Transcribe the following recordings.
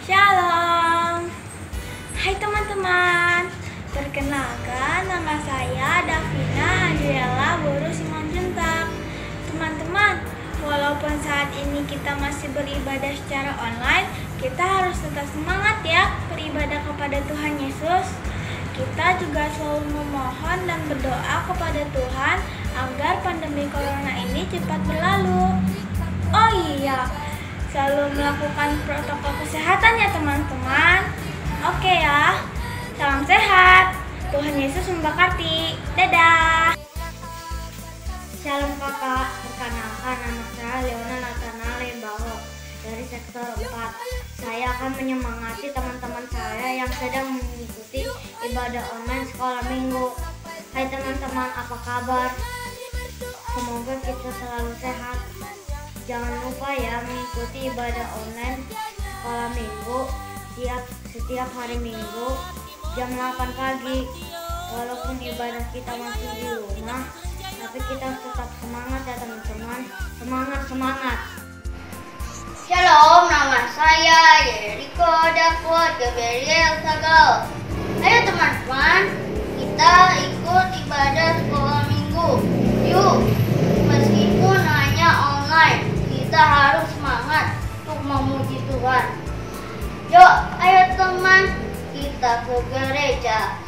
Shalom. Hai teman-teman, perkenalkan nama saya Davina Adriela Boru Simanjuntak. Teman-teman, walaupun saat ini kita masih beribadah secara online, kita harus tetap semangat ya beribadah kepada Tuhan Yesus. Kita juga selalu memohon dan berdoa kepada Tuhan agar pandemi corona ini cepat berlalu. Oh iya, selalu melakukan protokol kesehatan ya teman-teman. Oke ya, salam sehat. Tuhan Yesus memberkati. Dadah. Shalom kakak, perkenalkan nama saya Leona Nathanael Lembaho dari sektor 4. Saya akan menyemangati teman-teman saya yang sedang mengikuti ibadah online sekolah minggu. Hai teman-teman, apa kabar? Semoga kita selalu sehat. Jangan lupa ya mengikuti ibadah online sekolah minggu setiap hari Minggu jam 8 pagi. Walaupun ibadah kita masih di rumah, tapi kita tetap semangat ya teman-teman. Semangat! Shalom, nama saya Yeriko David Gabriel Sagal. Ayo teman-teman, kita ikut ibadah sekolah minggu. Yuk, meskipun hanya online, kita harus semangat untuk memuji Tuhan. Yuk, ayo teman, kita ke gereja.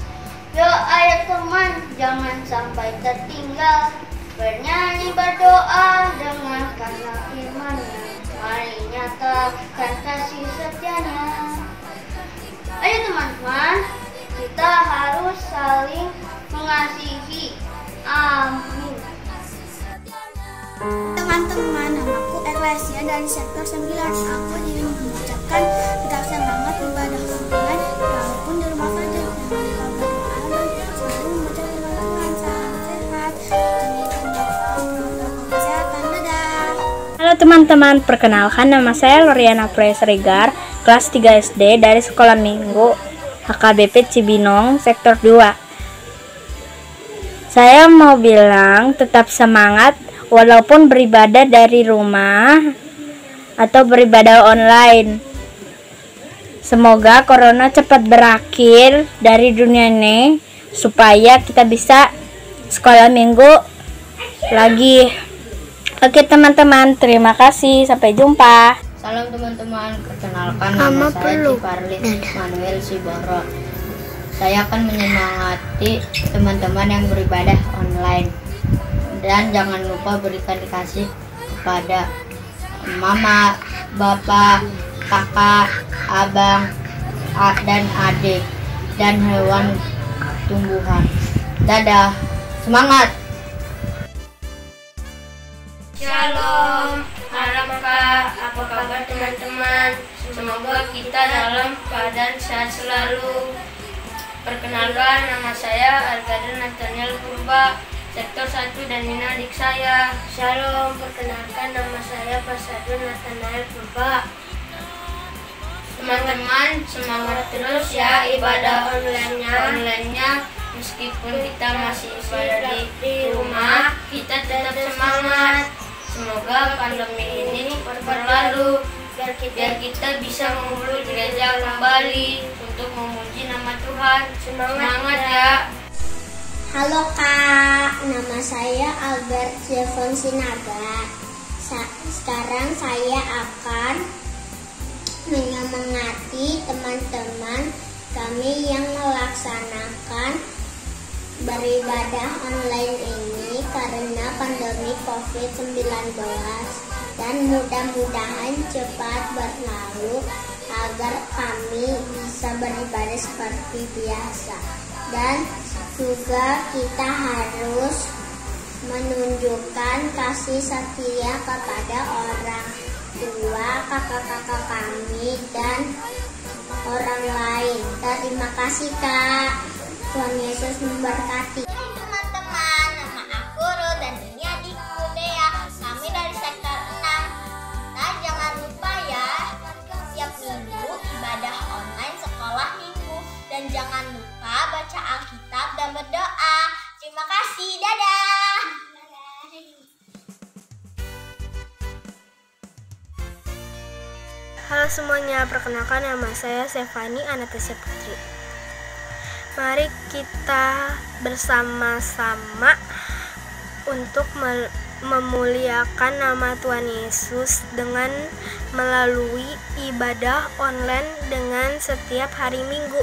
Yuk, ayo teman, jangan sampai tertinggal. Bernyanyi berdoa dengan karena imannya. Mari nyatakan kasih setianya. Ayo teman-teman, kita harus saling mengasihi. Amin. Teman-teman, namaku Erlesia dari sektor 9. Aku ingin mengucapkan tetap semangat ibadah online walaupun di rumah saja. Jangan lupa berdoa dan selalu membaca firman Tuhan. Salam sehat. Protokol kesehatan. Dadah. Halo teman-teman, perkenalkan nama saya Loriana Presregar, kelas 3 SD dari Sekolah Minggu HKBP Cibinong, sektor 2. Saya mau bilang tetap semangat walaupun beribadah dari rumah atau beribadah online. Semoga corona cepat berakhir dari dunia ini supaya kita bisa sekolah minggu lagi. Oke teman-teman, terima kasih. Sampai jumpa. Salam teman-teman, perkenalkan nama saya Ciparlin Manuel Siboro. Saya akan menyemangati teman-teman yang beribadah online. Dan jangan lupa berikan kasih kepada mama, bapak, kakak, abang, dan adik, dan hewan tumbuhan. Dadah, semangat! Shalom, halo kak, apa kabar teman-teman? Semoga kita dalam keadaan sehat selalu. Perkenalkan, nama saya Alkadir Nathaniel Purba, sektor 1 dan ini adik saya. Shalom, perkenalkan nama saya Pasadun Nathanael Purba. Teman-teman, semangat terus ya ibadah online-nya. Meskipun kita masih ibadah di rumah, kita tetap semangat. Semoga pandemi ini berlalu biar kita bisa mengumpul gereja kembali untuk memuji nama Tuhan. Semangat ya. Halo kak, nama saya Albert Zevon Sinaga. Sekarang saya akan menyemangati teman-teman kami yang melaksanakan beribadah online ini karena pandemi COVID-19 dan mudah-mudahan cepat berlalu agar kami bisa beribadah seperti biasa. Dan juga kita harus menunjukkan kasih setia kepada orang tua, kakak-kakak kami, dan orang lain. Terima kasih kak. Tuhan Yesus memberkati. Hai teman-teman, nama aku Ruth dan ini adikku Dea. Kami dari sektor 6. Dan jangan lupa ya, setiap minggu ibadah online sekolah minggu. Dan jangan lupa baca Alkitab dan berdoa. Terima kasih, dadah. Halo semuanya, perkenalkan nama saya Stefani Anastasia Putri. Mari kita bersama-sama untuk memuliakan nama Tuhan Yesus dengan melalui ibadah online dengan setiap hari Minggu.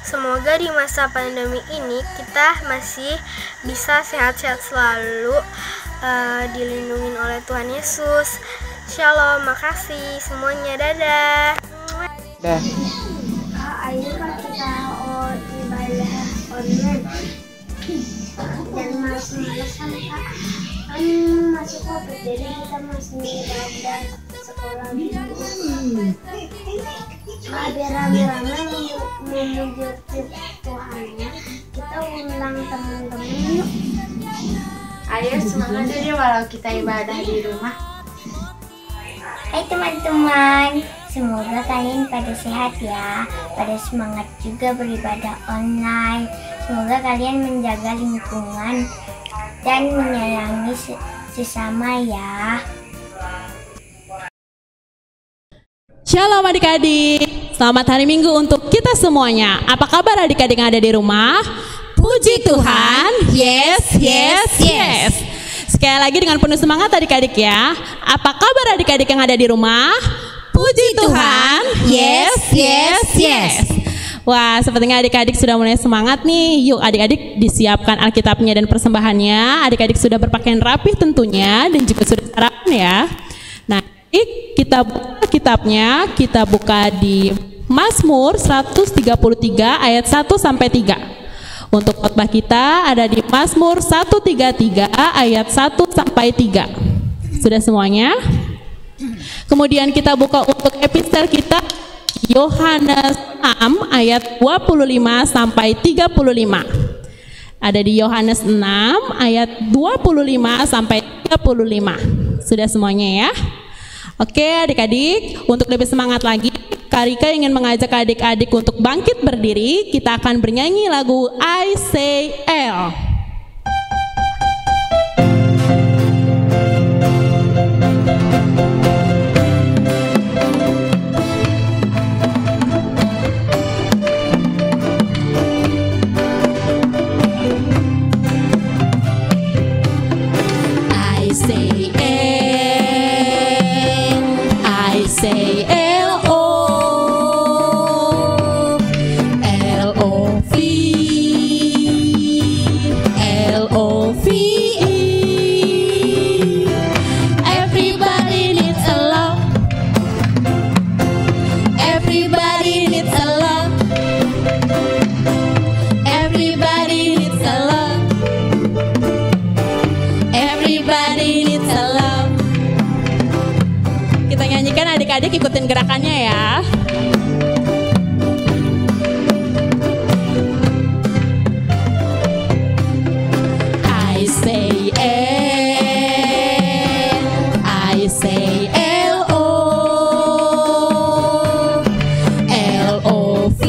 Semoga di masa pandemi ini kita masih bisa sehat-sehat selalu, dilindungi oleh Tuhan Yesus. Shalom, makasih semuanya, dadah. Ayo kita ibadah online dan males-malesan Kak, kan masih COVID, jadi kita masih ibadah sekolah minggu. Biar rame-rame memuji Tuhannya, kita undang teman-teman yuk. Ayo semangat jadi walau kita ibadah di rumah. Hai teman-teman, semoga kalian pada sehat ya, pada semangat juga beribadah online. Semoga kalian menjaga lingkungan dan menyayangi sesama ya. Shalom adik-adik, selamat hari Minggu untuk kita semuanya. Apa kabar adik-adik yang ada di rumah? Puji Tuhan, yes, yes, yes. Sekali lagi dengan penuh semangat adik-adik ya. Apa kabar adik-adik yang ada di rumah? Puji Tuhan, yes, yes, yes. Wah, sepertinya adik-adik sudah mulai semangat nih. Yuk adik-adik disiapkan Alkitabnya dan persembahannya. Adik-adik sudah berpakaian rapih tentunya dan juga sudah sarapan ya. Nah, kita buka kitabnya, kita buka di Mazmur 133 ayat 1 sampai 3. Untuk khotbah kita ada di Mazmur 133 ayat 1 sampai 3. Sudah semuanya? Kemudian kita buka untuk epistel kita Yohanes 6 ayat 25 sampai 35. Ada di Yohanes 6 ayat 25 sampai 35. Sudah semuanya ya? Oke adik-adik, untuk lebih semangat lagi, Karika ingin mengajak adik-adik untuk bangkit berdiri. Kita akan bernyanyi lagu I Say L. I say L, I say L-O, L-O-V, L-O-V-E. Everybody needs a love. Everybody needs a love. Everybody needs a love. Everybody needs a love. Kita nyanyikan adik-adik, ikutin gerakannya ya. I say L, I say L-O, L-O-V,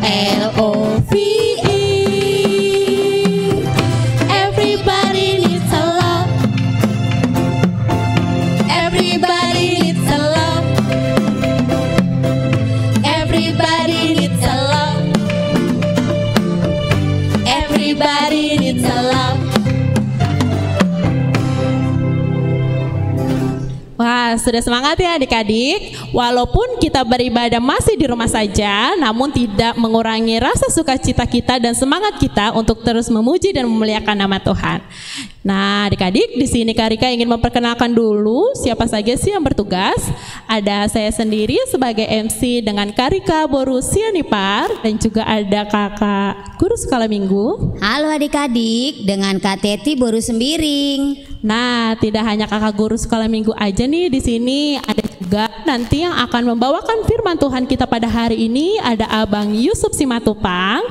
L-O-V-E. Everybody needs a love. Everybody needs a love. Everybody needs a love. Everybody needs a love. Wah, sudah semangat ya adik-adik. Walaupun kita beribadah masih di rumah saja, namun tidak mengurangi rasa sukacita kita dan semangat kita untuk terus memuji dan memuliakan nama Tuhan. Nah, adik-adik, di sini Karika ingin memperkenalkan dulu siapa saja sih yang bertugas. Ada saya sendiri sebagai MC dengan Karika Boru Sianipar dan juga ada kakak guru sekolah minggu. Halo adik-adik, dengan Kak Teti Boru Sembiring. Nah, tidak hanya kakak guru sekolah minggu aja nih di sini, ada juga nanti yang akan membawakan firman Tuhan kita pada hari ini ada Abang Yusuf Simatupang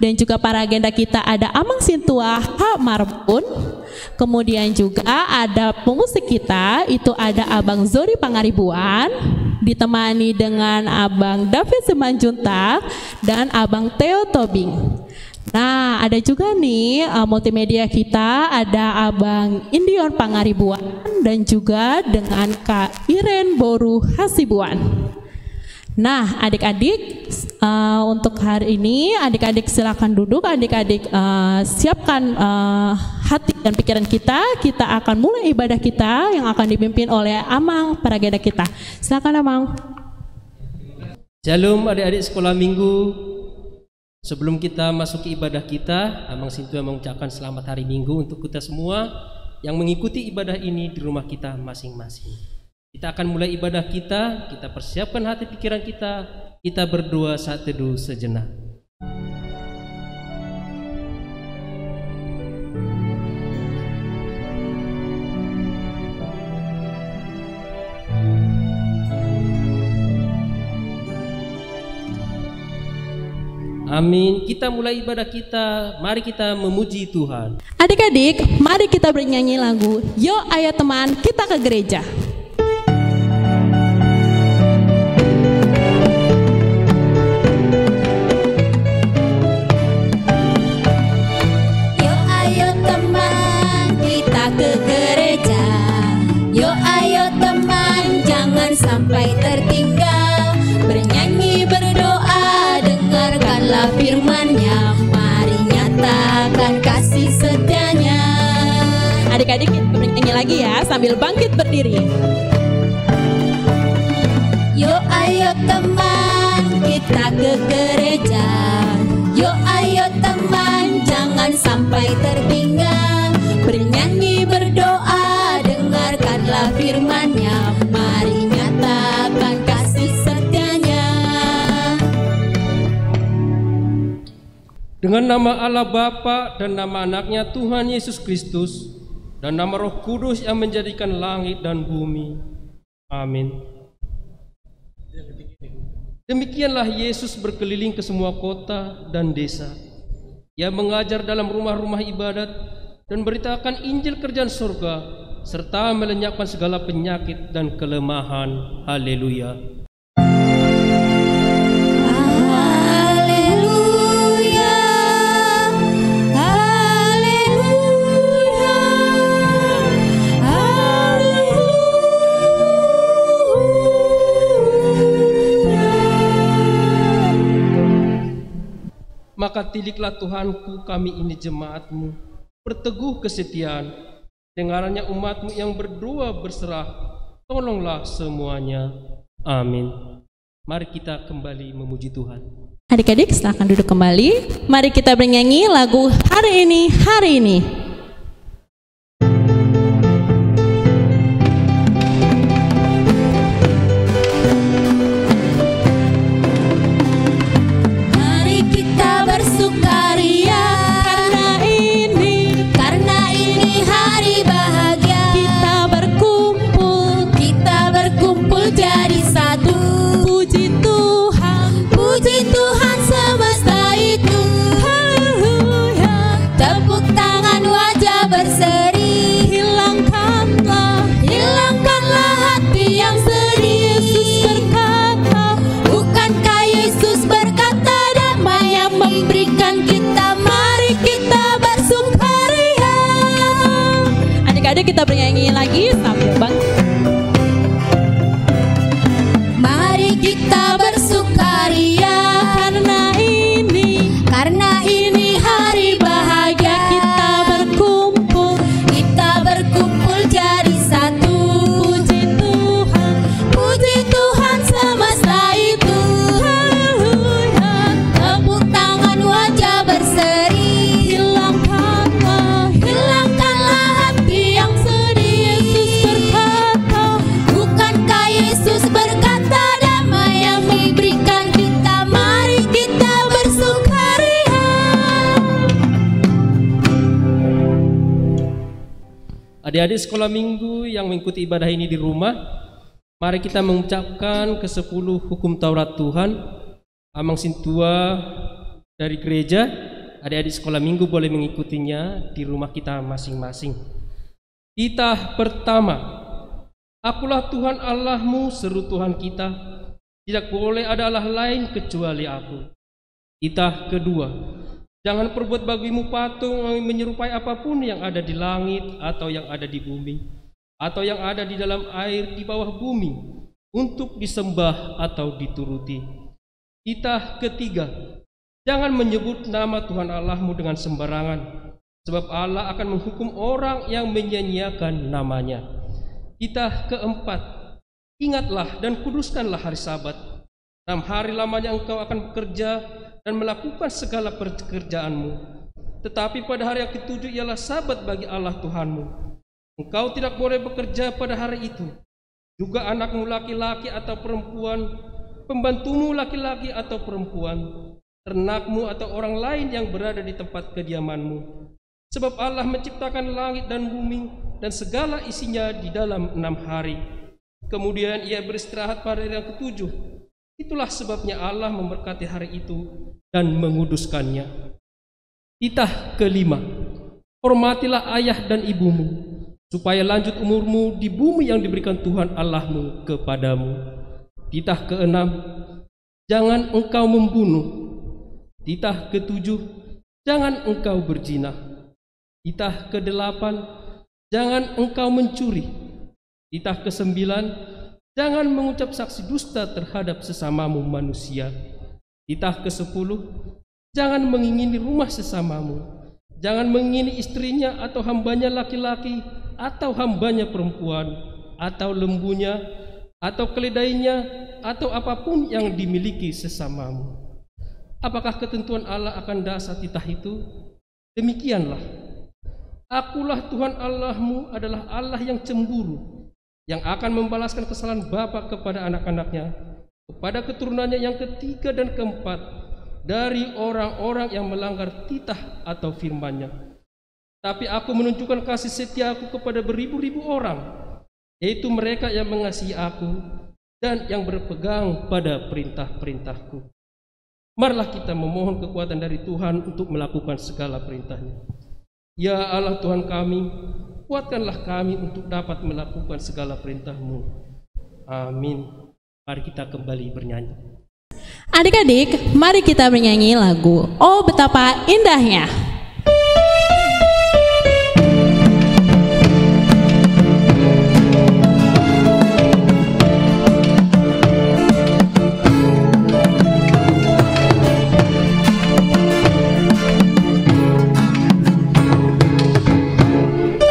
dan juga para agenda kita ada Amang Sintua H. Marbun. Kemudian juga ada pemusik kita itu ada Abang Zori Pangaribuan ditemani dengan Abang David Simanjuntak dan Abang Theo Tobing. Nah, ada juga nih multimedia kita, ada Abang Indion Pangaribuan dan juga dengan Kak Iren Boru Hasibuan. Nah, adik-adik, untuk hari ini adik-adik silakan duduk, adik-adik siapkan hati dan pikiran kita. Kita akan mulai ibadah kita yang akan dipimpin oleh Amang Parageda kita. Silakan Amang. Shalom adik-adik sekolah minggu. Sebelum kita masuk ke ibadah kita, Amang Sintua mengucapkan selamat hari Minggu untuk kita semua yang mengikuti ibadah ini di rumah kita masing-masing. Kita akan mulai ibadah kita persiapkan hati pikiran kita berdoa saat teduh sejenak. Amin. Kita mulai ibadah kita. Mari kita memuji Tuhan. Adik-adik, mari kita bernyanyi lagu Yo Ayo Teman Kita ke Gereja. Yo ayo teman kita ke gereja. Yo ayo teman jangan sampai tertinggal. Bernyanyi berdoa dengarkanlah firman-Nya. Mari nyatakan kasih setianya. Adik-adik kita bernyanyi lagi ya sambil bangkit berdiri. Yo ayo teman kita ke gereja. Yo ayo teman jangan sampai tertinggal. Bernyanyi berdoa dengarkanlah firman-Nya. Mari nyatakan kasih setianya. Dengan nama Allah Bapa dan nama anaknya Tuhan Yesus Kristus dan nama Roh Kudus yang menjadikan langit dan bumi. Amin. Demikianlah Yesus berkeliling ke semua kota dan desa. Ia mengajar dalam rumah-rumah ibadat dan beritakan Injil kerajaan surga serta melenyapkan segala penyakit dan kelemahan. Haleluya. Maka tidiklah Tuhanku kami ini jemaatmu, berteguh kesetiaan, dengarannya umatmu yang berdoa berserah, tolonglah semuanya. Amin. Mari kita kembali memuji Tuhan. Adik-adik silakan duduk kembali. Mari kita bernyanyi lagu Hari Ini, Hari Ini. Kita bernyanyi lagi sambil bangkit. Mari kita bersukaria karena ini hari bahagia. Kita berkumpul jadi satu. Puji Tuhan semesta itu. Tepuk tangan wajah berseri. Hilangkanlah hati yang Adik-adik sekolah minggu yang mengikuti ibadah ini di rumah, mari kita mengucapkan ke-10 hukum Taurat Tuhan. Amang Sintua dari gereja, adik-adik sekolah minggu boleh mengikutinya di rumah kita masing-masing. Titah pertama, akulah Tuhan Allahmu, seru Tuhan kita, tidak boleh ada Allah lain kecuali aku. Titah kedua, Jangan perbuat bagimu patung yang menyerupai apapun yang ada di langit atau yang ada di bumi atau yang ada di dalam air di bawah bumi untuk disembah atau dituruti. Titah ketiga, jangan menyebut nama Tuhan Allahmu dengan sembarangan, sebab Allah akan menghukum orang yang menyia-nyiakan namanya. Titah keempat, ingatlah dan kuduskanlah hari Sabat. 6 hari lamanya engkau akan bekerja dan melakukan segala pekerjaanmu. Tetapi pada hari yang ketujuh ialah Sabat bagi Allah Tuhanmu. Engkau tidak boleh bekerja pada hari itu. Juga anakmu laki-laki atau perempuan, pembantumu laki-laki atau perempuan, ternakmu atau orang lain yang berada di tempat kediamanmu. Sebab Allah menciptakan langit dan bumi dan segala isinya di dalam 6 hari. Kemudian ia beristirahat pada hari yang ketujuh. Itulah sebabnya Allah memberkati hari itu dan menguduskannya. Titah kelima, hormatilah ayah dan ibumu, supaya lanjut umurmu di bumi yang diberikan Tuhan Allahmu kepadamu. Titah keenam, jangan engkau membunuh. Titah ketujuh, jangan engkau berzina. Titah kedelapan, jangan engkau mencuri. Titah kesembilan, jangan mengucap saksi dusta terhadap sesamamu manusia. Titah kesepuluh, jangan mengingini rumah sesamamu. Jangan mengingini istrinya atau hambanya laki-laki atau hambanya perempuan atau lembunya atau keledainya atau apapun yang dimiliki sesamamu. Apakah ketentuan Allah akan dasar titah itu? Demikianlah, Akulah Tuhan Allahmu adalah Allah yang cemburu, yang akan membalaskan kesalahan bapa kepada anak-anaknya, kepada keturunannya yang ketiga dan keempat dari orang-orang yang melanggar titah atau firman-Nya. Tapi aku menunjukkan kasih setiaku kepada beribu-ribu orang, yaitu mereka yang mengasihi aku dan yang berpegang pada perintah-perintahku. Marilah kita memohon kekuatan dari Tuhan untuk melakukan segala perintah-Nya. Ya Allah Tuhan kami, kuatkanlah kami untuk dapat melakukan segala perintah-Mu. Amin. Mari kita kembali bernyanyi. Adik-adik, mari kita bernyanyi lagu Oh Betapa Indahnya.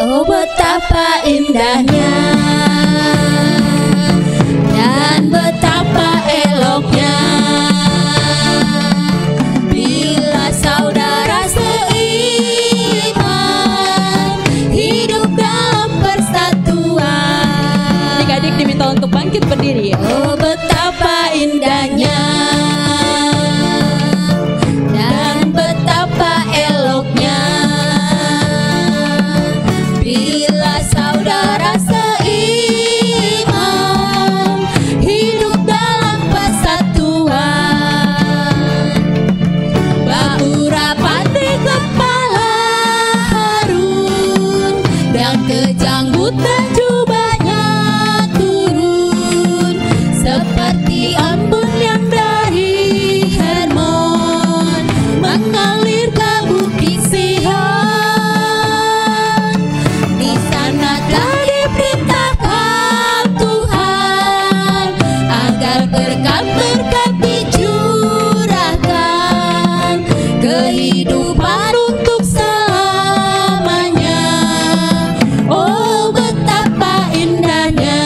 Oh betapa indahnya dan betapa eloknya bila saudara seiman hidup dalam persatuan. Adik-adik diminta untuk bangkit berdiri. Oh betapa indahnya dan betapa eloknya bila saudara seiman hidup dalam persatuan. Bahu rapat di kepala Harun dan kejanggutan jubahnya turun seperti embun yang dari Hermon mengalir ke bukit Sion. Di sana telah diperintahkan Tuhan agar berkat-berkat dicurahkan, kehidupan untuk selamanya. Oh betapa indahnya.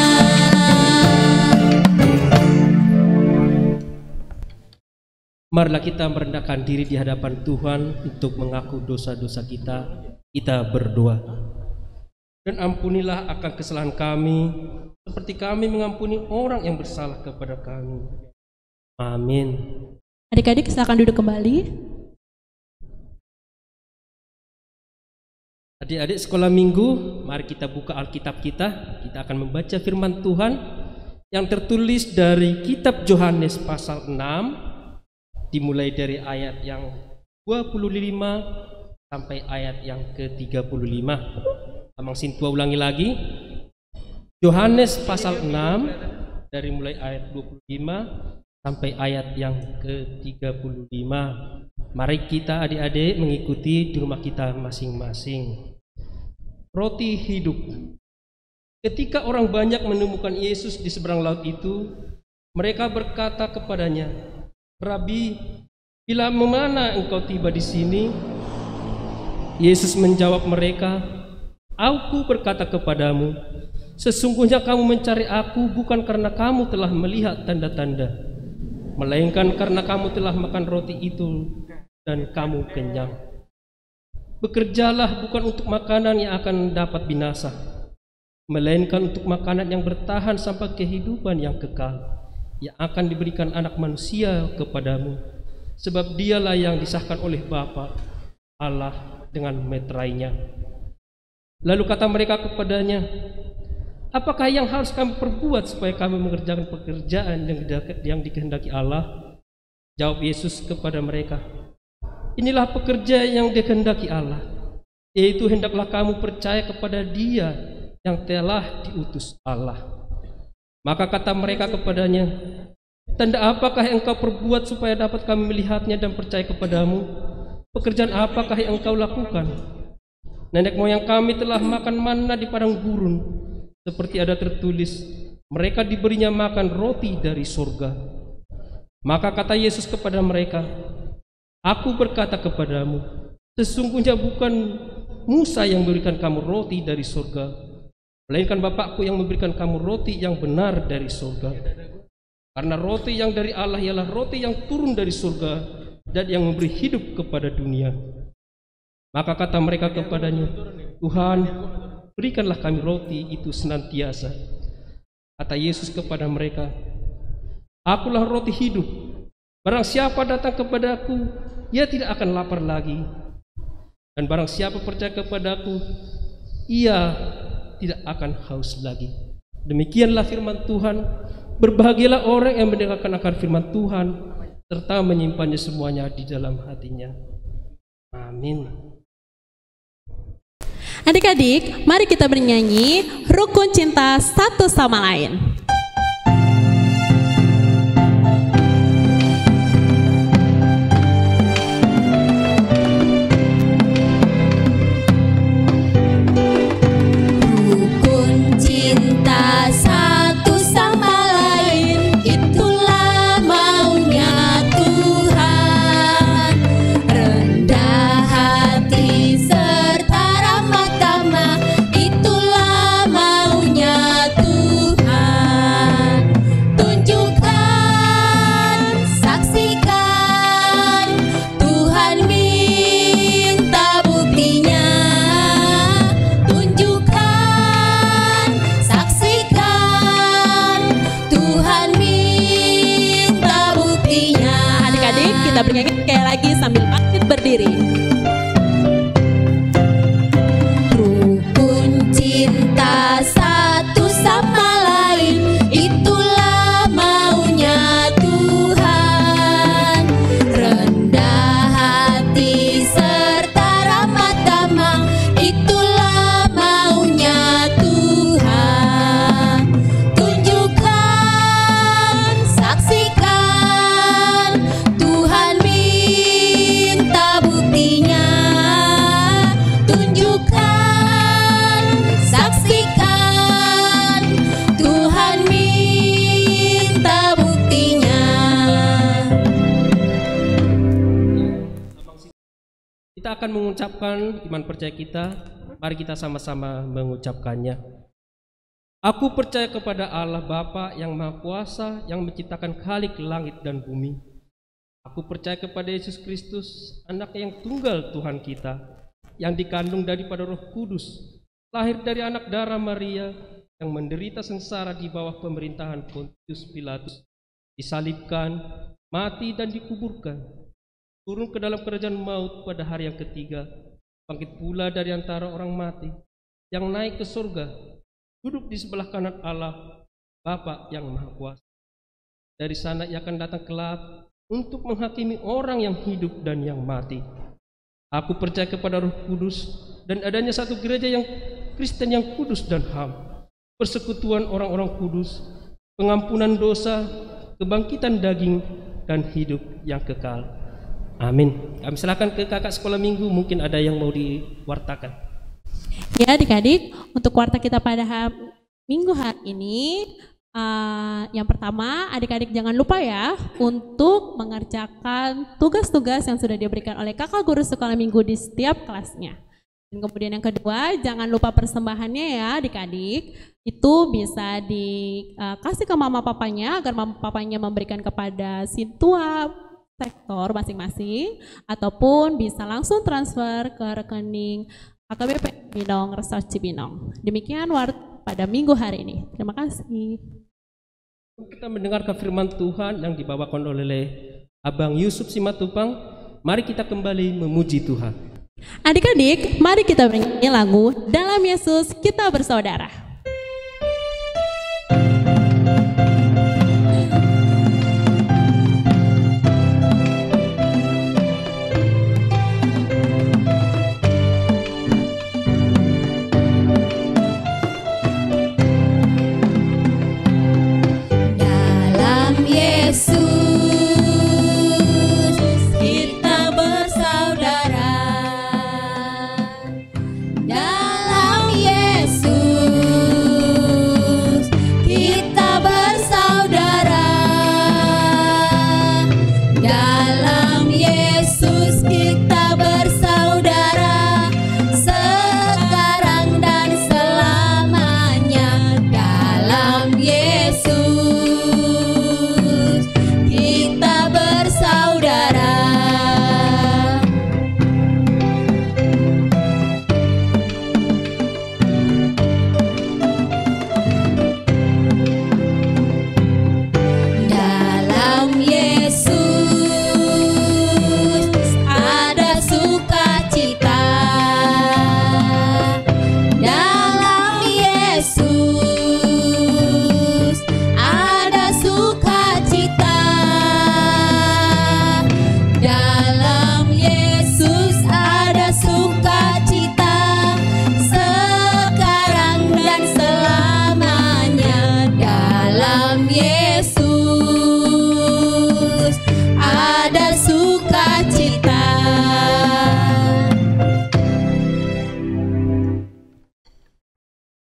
Marilah kita merendahkan diri di hadapan Tuhan untuk mengaku dosa-dosa kita. Kita berdoa. Dan ampunilah akan kesalahan kami, seperti kami mengampuni orang yang bersalah kepada kami. Amin. Adik-adik silakan duduk kembali. Adik-adik sekolah minggu, mari kita buka Alkitab kita. Kita akan membaca firman Tuhan yang tertulis dari kitab Yohanes pasal 6, dimulai dari ayat yang 25 sampai ayat yang ke-35. Amang Sintua ulangi lagi. Yohanes pasal 6 dari mulai ayat 25 sampai ayat yang ke-35. Mari kita adik-adik mengikuti di rumah kita masing-masing. Roti hidup. Ketika orang banyak menemukan Yesus di seberang laut itu, mereka berkata kepadanya, "Rabi, bila mana engkau tiba di sini?" Yesus menjawab mereka, "Aku berkata kepadamu, sesungguhnya kamu mencari aku bukan karena kamu telah melihat tanda-tanda, melainkan karena kamu telah makan roti itu dan kamu kenyang. Bekerjalah bukan untuk makanan yang akan dapat binasa, melainkan untuk makanan yang bertahan sampai kehidupan yang kekal, yang akan diberikan Anak Manusia kepadamu, sebab dialah yang disahkan oleh Bapa Allah dengan meterainya." Lalu kata mereka kepadanya, "Apakah yang harus kami perbuat supaya kami mengerjakan pekerjaan yang dikehendaki Allah?" Jawab Yesus kepada mereka, "Inilah pekerjaan yang dikehendaki Allah, yaitu hendaklah kamu percaya kepada Dia yang telah diutus Allah." Maka kata mereka kepadanya, "Tanda apakah yang engkau perbuat supaya dapat kami melihatnya dan percaya kepadamu? Pekerjaan apakah yang engkau lakukan? Nenek moyang kami telah makan manna di padang gurun, seperti ada tertulis, mereka diberinya makan roti dari surga." Maka kata Yesus kepada mereka, "Aku berkata kepadamu, sesungguhnya bukan Musa yang memberikan kamu roti dari surga, melainkan Bapakku yang memberikan kamu roti yang benar dari surga. Karena roti yang dari Allah ialah roti yang turun dari surga dan yang memberi hidup kepada dunia." Maka kata mereka kepadanya, "Tuhan, berikanlah kami roti itu senantiasa." Kata Yesus kepada mereka, "Akulah roti hidup. Barang siapa datang kepadaku, ia tidak akan lapar lagi. Dan barang siapa percaya kepadaku, ia tidak akan haus lagi." Demikianlah firman Tuhan. Berbahagialah orang yang mendengarkan akan firman Tuhan, serta menyimpannya semuanya di dalam hatinya. Amin. Adik-adik, mari kita bernyanyi Rukun Cinta Satu Sama Lain. Rukun cinta satu sama lain, itulah maunya Tuhan. Rendah hati serta ramah tamah, itulah maunya Tuhan. Tunjukkan, saksikan, Tuhan minta buktinya. Tunjukkan, saksikan, Tuhan minta buktinya. Adik-adik, kita bernyanyi sekali lagi sambil bangkit berdiri. Rukun cinta satu sama lain, itulah maunya Tuhan. Rendah hati serta ramah tamah, itulah maunya Tuhan. Tunjukkan, saksikan, Tuhan minta buktinya. Tunjukkan, saksikan, Tuhan minta buktinya. Kita akan mengucapkan iman percaya kita. Mari kita sama-sama mengucapkannya. Aku percaya kepada Allah Bapa yang Maha Kuasa, yang menciptakan khalik langit dan bumi. Aku percaya kepada Yesus Kristus, Anak yang tunggal Tuhan kita, yang dikandung daripada Roh Kudus, lahir dari anak darah Maria, yang menderita sengsara di bawah pemerintahan Pontius Pilatus, disalibkan, mati dan dikuburkan, turun ke dalam kerajaan maut pada hari yang ketiga, bangkit pula dari antara orang mati, yang naik ke surga, duduk di sebelah kanan Allah Bapa yang Maha Kuasa. Dari sana ia akan datang kelak untuk menghakimi orang yang hidup dan yang mati. Aku percaya kepada Roh Kudus dan adanya satu gereja yang Kristen yang kudus dan HAM, persekutuan orang-orang kudus, pengampunan dosa, kebangkitan daging, dan hidup yang kekal. Amin. Kami serahkan ke kakak sekolah minggu, mungkin ada yang mau diwartakan. Ya adik-adik, untuk warta kita pada minggu hari ini, yang pertama adik-adik jangan lupa ya untuk mengerjakan tugas-tugas yang sudah diberikan oleh kakak guru sekolah minggu di setiap kelasnya. Dan kemudian yang kedua, jangan lupa persembahannya ya adik-adik. Itu bisa dikasih ke mama papanya agar mama papanya memberikan kepada sintua sektor masing-masing, ataupun bisa langsung transfer ke rekening AKBP Cibinong, Resort Cibinong. Demikian pada minggu hari ini. Terima kasih. Kita mendengarkan firman Tuhan yang dibawakan oleh Abang Yusuf Simatupang. Mari kita kembali memuji Tuhan. Adik-adik, mari kita bernyanyi lagu Dalam Yesus Kita Bersaudara.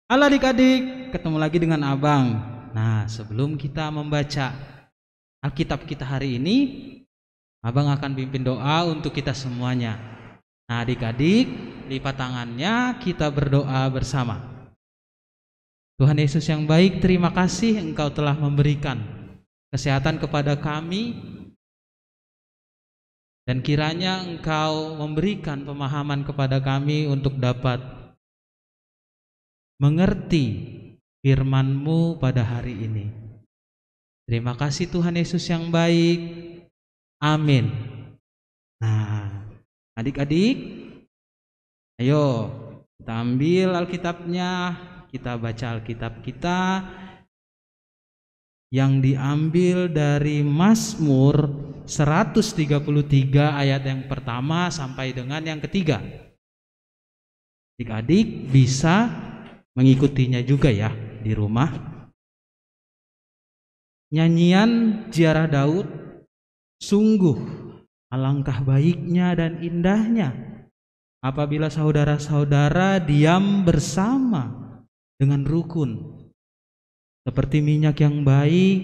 Halo adik-adik, ketemu lagi dengan Abang. Nah, sebelum kita membaca Alkitab kita hari ini, Abang akan pimpin doa untuk kita semuanya. Nah, adik-adik, lipat tangannya, kita berdoa bersama. Tuhan Yesus yang baik, terima kasih Engkau telah memberikan kesehatan kepada kami, dan kiranya Engkau memberikan pemahaman kepada kami untuk dapat mengerti firman-Mu pada hari ini. Terima kasih Tuhan Yesus yang baik. Amin. Nah, adik-adik, ayo kita ambil Alkitabnya, kita baca Alkitab kita yang diambil dari Mazmur 133 ayat yang pertama sampai dengan yang ketiga. Adik-adik bisa mengikutinya juga ya di rumah. Nyanyian ziarah Daud, sungguh alangkah baiknya dan indahnya apabila saudara-saudara diam bersama dengan rukun, seperti minyak yang baik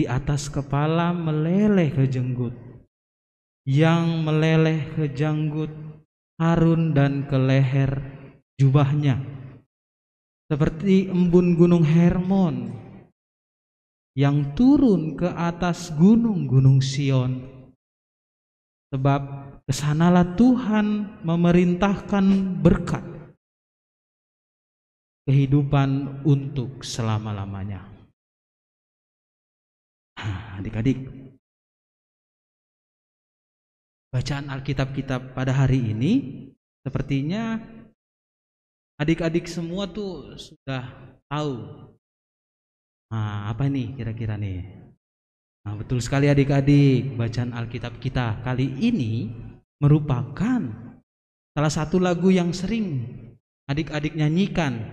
di atas kepala meleleh ke jenggut, yang meleleh ke janggut Harun dan ke leher jubahnya, seperti embun gunung Hermon yang turun ke atas gunung-gunung Sion. Sebab kesanalah Tuhan memerintahkan berkat, kehidupan untuk selama-lamanya. Adik-adik, bacaan Alkitab kita pada hari ini sepertinya adik-adik semua tuh sudah tahu. Nah, apa nih kira-kira nih? Nah, betul sekali adik-adik, bacaan Alkitab kita kali ini merupakan salah satu lagu yang sering adik-adik nyanyikan.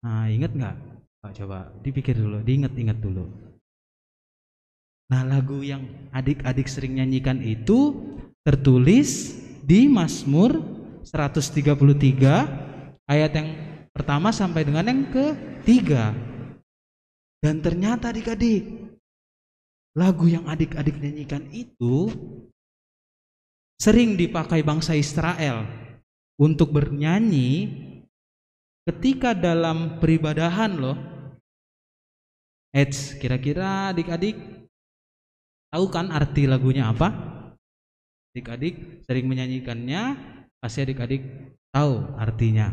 Nah, ingat nggak? Coba dipikir dulu, diingat-ingat dulu. Nah, lagu yang adik-adik sering nyanyikan itu tertulis di Mazmur 133 ayat yang pertama sampai dengan yang ketiga. Dan ternyata adik-adik, lagu yang adik-adik nyanyikan itu sering dipakai bangsa Israel untuk bernyanyi ketika dalam peribadahan loh. Kira-kira adik-adik tahu kan arti lagunya apa? Adik-adik sering menyanyikannya, pasti adik-adik tahu artinya.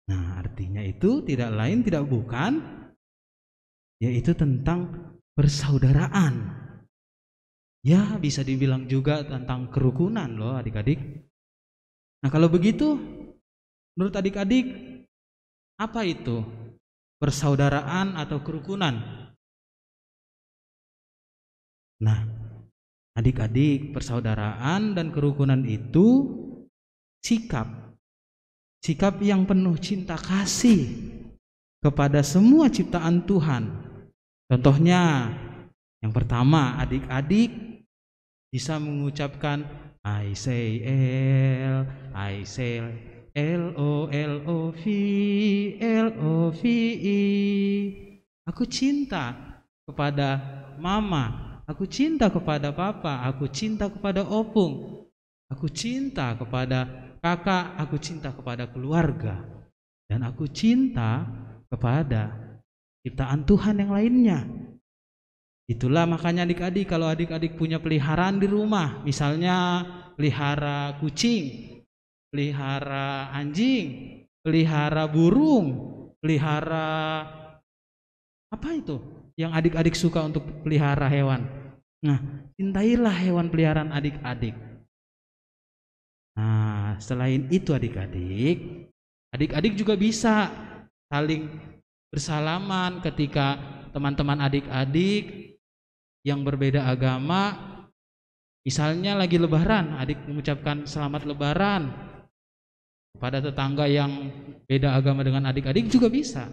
Nah, artinya itu tidak lain tidak bukan, yaitu tentang persaudaraan. Ya, bisa dibilang juga tentang kerukunan loh adik-adik. Nah, kalau begitu, menurut adik-adik, apa itu persaudaraan atau kerukunan? Nah, adik-adik, persaudaraan dan kerukunan itu sikap yang penuh cinta kasih kepada semua ciptaan Tuhan. Contohnya, yang pertama, adik-adik bisa mengucapkan I say LOLOVE. Aku cinta kepada mama, aku cinta kepada papa, aku cinta kepada opung, aku cinta kepada kakak, aku cinta kepada keluarga, dan aku cinta kepada ciptaan Tuhan yang lainnya. Itulah makanya adik-adik, kalau adik-adik punya peliharaan di rumah, misalnya pelihara kucing, pelihara anjing, pelihara burung, pelihara apa itu yang adik-adik suka untuk pelihara hewan. Nah, cintailah hewan peliharaan adik-adik. Nah, selain itu adik-adik juga bisa saling bersalaman ketika teman-teman adik-adik yang berbeda agama, misalnya lagi lebaran, adik mengucapkan selamat lebaran kepada tetangga yang beda agama dengan adik-adik juga bisa.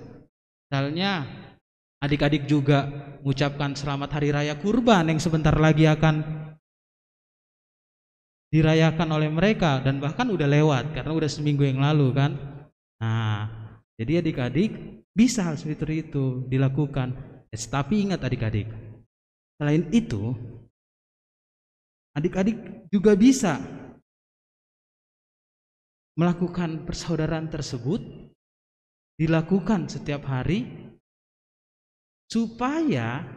Misalnya adik-adik juga mengucapkan selamat hari raya kurban yang sebentar lagi akan dirayakan oleh mereka, dan bahkan udah lewat karena udah seminggu yang lalu kan. Nah, jadi adik-adik bisa hal seperti itu dilakukan. Tapi ingat adik-adik, selain itu adik-adik juga bisa melakukan persaudaraan tersebut, dilakukan setiap hari supaya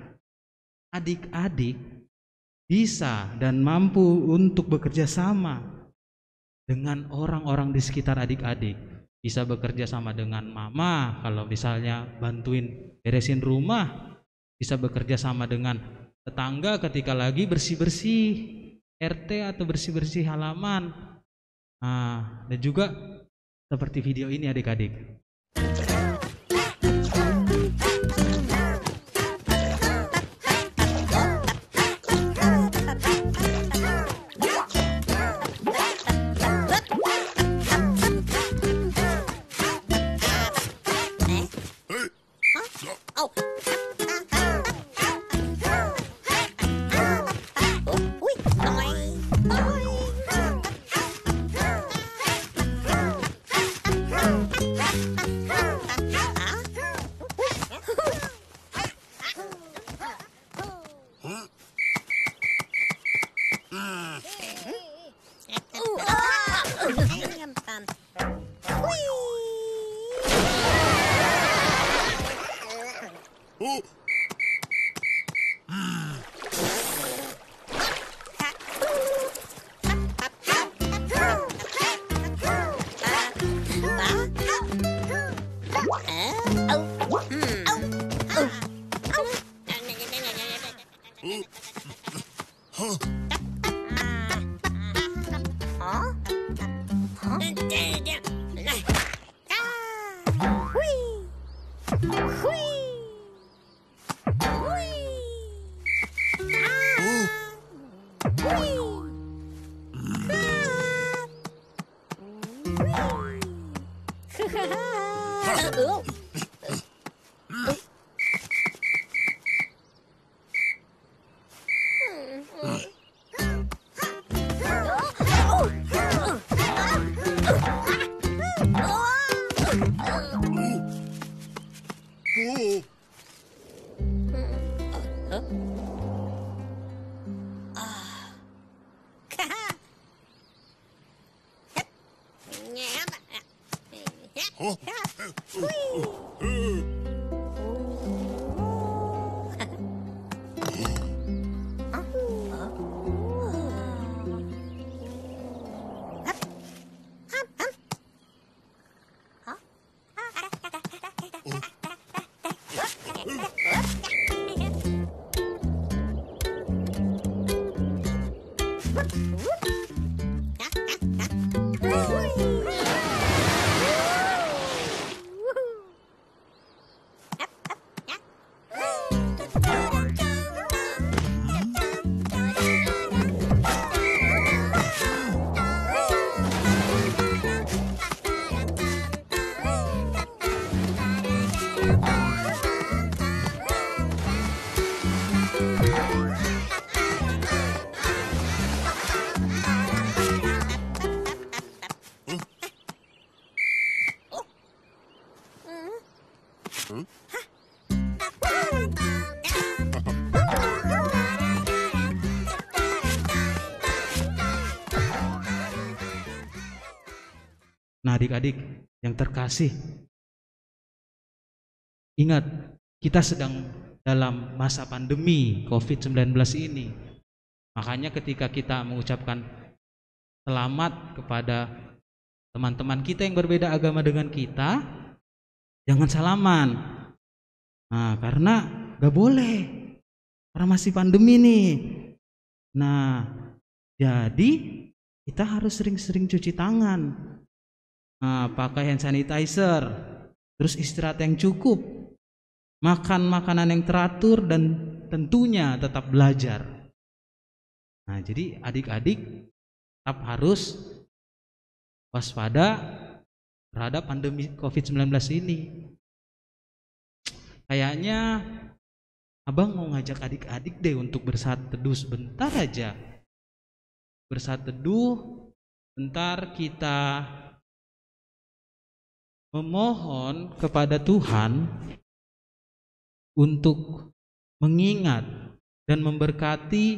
adik-adik bisa dan mampu untuk bekerja sama dengan orang-orang di sekitar adik-adik. Bisa bekerja sama dengan mama kalau misalnya bantuin beresin rumah, bisa bekerja sama dengan tetangga ketika lagi bersih-bersih RT atau bersih-bersih halaman. Nah, dan juga seperti video ini adik-adik. Nah, adik-adik yang terkasih, ingat, kita sedang dalam masa pandemi COVID-19 ini. Makanya ketika kita mengucapkan selamat kepada teman-teman kita yang berbeda agama dengan kita, jangan salaman. Nah, karena gak boleh, karena masih pandemi nih. Nah, jadi kita harus sering-sering cuci tangan. Nah, pakai hand sanitizer, terus istirahat yang cukup, makan makanan yang teratur, dan tentunya tetap belajar. Nah, jadi adik-adik tetap harus waspada terhadap pandemi COVID-19 ini. Kayaknya abang mau ngajak adik-adik deh untuk bersaat teduh sebentar aja. Bersaat teduh, bentar kita memohon kepada Tuhan untuk mengingat dan memberkati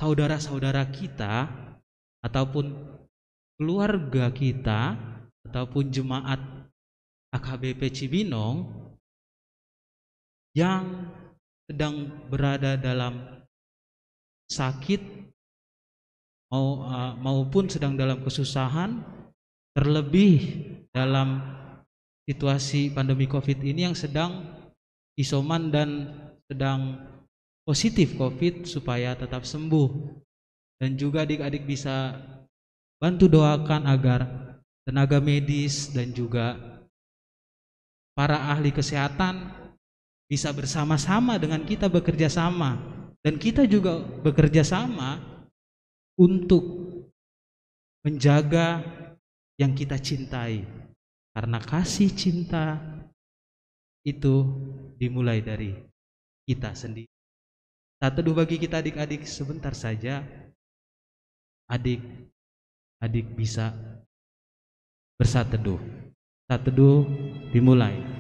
saudara-saudara kita ataupun keluarga kita ataupun jemaat AKBP Cibinong yang sedang berada dalam sakit maupun sedang dalam kesusahan, terlebih dalam situasi pandemi COVID ini yang sedang isoman dan sedang positif COVID, supaya tetap sembuh. Dan juga adik-adik bisa bantu doakan agar tenaga medis dan juga para ahli kesehatan bisa bersama-sama dengan kita bekerja sama, dan kita juga bekerja sama untuk menjaga yang kita cintai. Karena kasih cinta itu dimulai dari kita sendiri. Saat teduh bagi kita adik-adik sebentar saja. Adik bisa bersaat teduh. Saat teduh dimulai.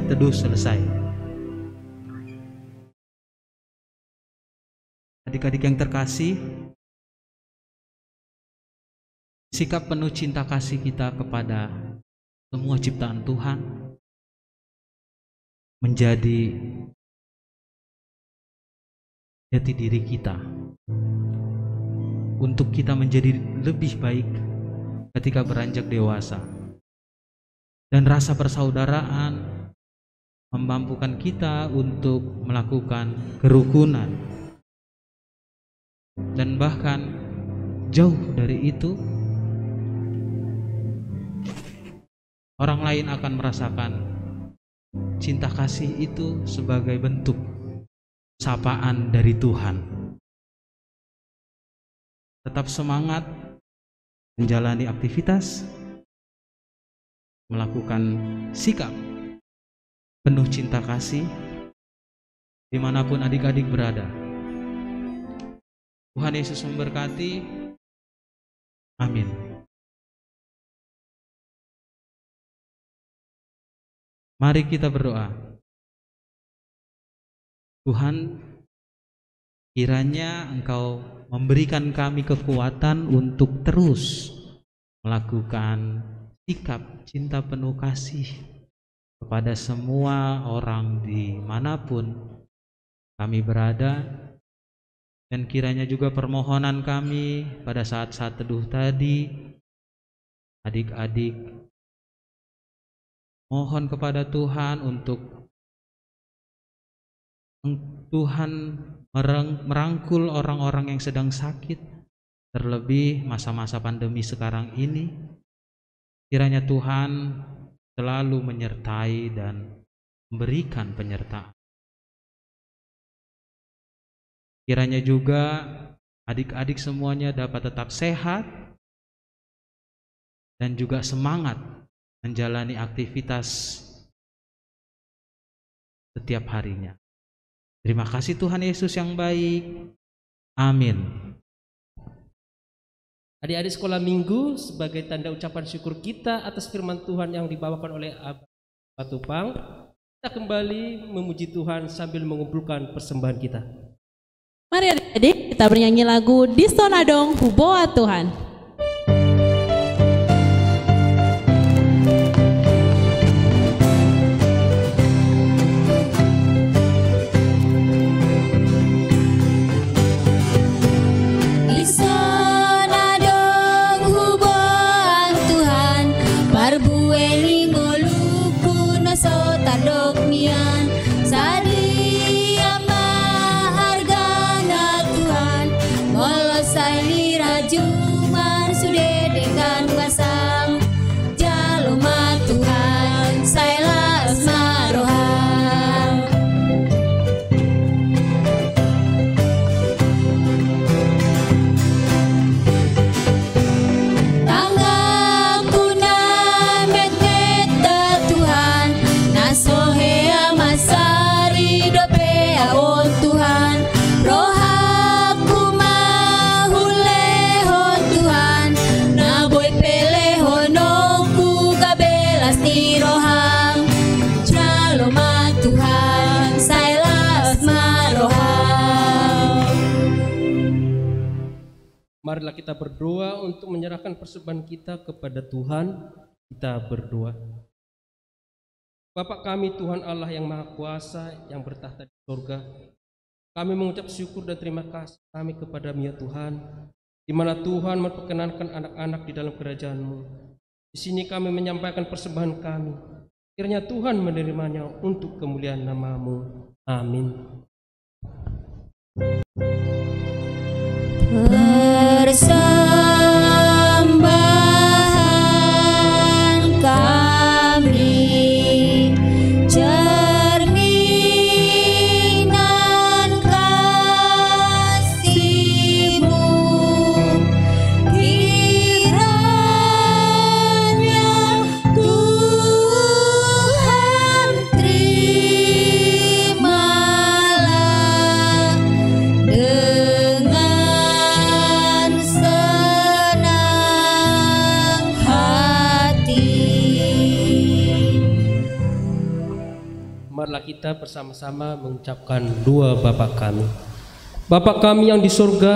Teduh selesai. Adik-adik yang terkasih, sikap penuh cinta kasih kita kepada semua ciptaan Tuhan menjadi jati diri kita, untuk kita menjadi lebih baik ketika beranjak dewasa. Dan rasa persaudaraan memampukan kita untuk melakukan kerukunan. Dan bahkan jauh dari itu, orang lain akan merasakan cinta kasih itu sebagai bentuk sapaan dari Tuhan. Tetap semangat menjalani aktivitas, melakukan sikap penuh cinta kasih dimanapun adik-adik berada. Tuhan Yesus memberkati. Amin. Mari kita berdoa. Tuhan, kiranya Engkau memberikan kami kekuatan untuk terus melakukan sikap cinta penuh kasih kepada semua orang dimanapun kami berada. Dan kiranya juga permohonan kami pada saat-saat teduh tadi, adik-adik mohon kepada Tuhan untuk Tuhan merangkul orang-orang yang sedang sakit, terlebih masa-masa pandemi sekarang ini. Kiranya Tuhan selalu menyertai dan memberikan penyertaan. Kiranya juga adik-adik semuanya dapat tetap sehat dan juga semangat menjalani aktivitas setiap harinya. Terima kasih Tuhan Yesus yang baik. Amin. Adik-adik sekolah minggu, sebagai tanda ucapan syukur kita atas firman Tuhan yang dibawakan oleh Abah Tupang, kita kembali memuji Tuhan sambil mengumpulkan persembahan kita. Mari adik-adik kita bernyanyi lagu Distonadong Huboa Tuhan. Marilah kita berdoa untuk menyerahkan persembahan kita kepada Tuhan. Kita berdoa. Bapa kami Tuhan Allah yang Maha Kuasa, yang bertahta di surga, kami mengucap syukur dan terima kasih kami kepada-Mu ya Tuhan, di mana Tuhan memperkenankan anak-anak di dalam kerajaan-Mu. Di sini kami menyampaikan persembahan kami. Kiranya Tuhan menerimanya untuk kemuliaan nama-Mu. Amin. Persembahan kami, cerminan kasih-Mu, kiranya Tuhan terimalah dengan senang hati. Marilah kita bersama-sama mengucapkan doa Bapa kami. Bapa kami yang di surga,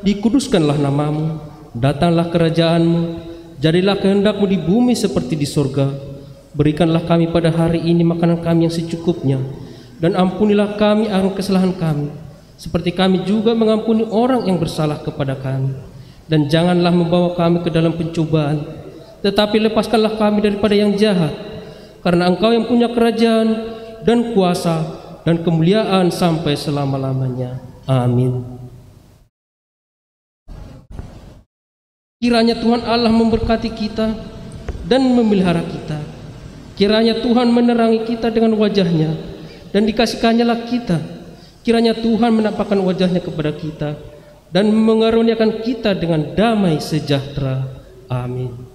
dikuduskanlah nama-Mu, Datanglah kerajaan-Mu, jadilah kehendak-Mu di bumi seperti di sorga. Berikanlah kami pada hari ini makanan kami yang secukupnya, dan ampunilah kami akan kesalahan kami, seperti kami juga mengampuni orang yang bersalah kepada kami. Dan janganlah membawa kami ke dalam pencobaan, tetapi lepaskanlah kami daripada yang jahat, karena Engkau yang punya kerajaan dan kuasa dan kemuliaan sampai selama-lamanya. Amin. Kiranya Tuhan Allah memberkati kita dan memelihara kita. Kiranya Tuhan menerangi kita dengan wajah-Nya dan dikasihkan-Nya kita. Kiranya Tuhan menampakkan wajah-Nya kepada kita dan mengaruniakan kita dengan damai sejahtera. Amin.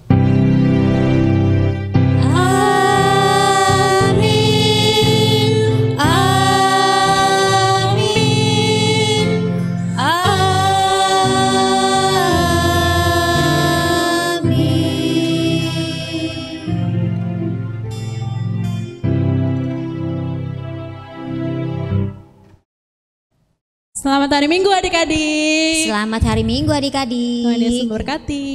Selamat hari Minggu adik-adik. Selamat hari Minggu adik-adik. Tuhan Yesus memberkati.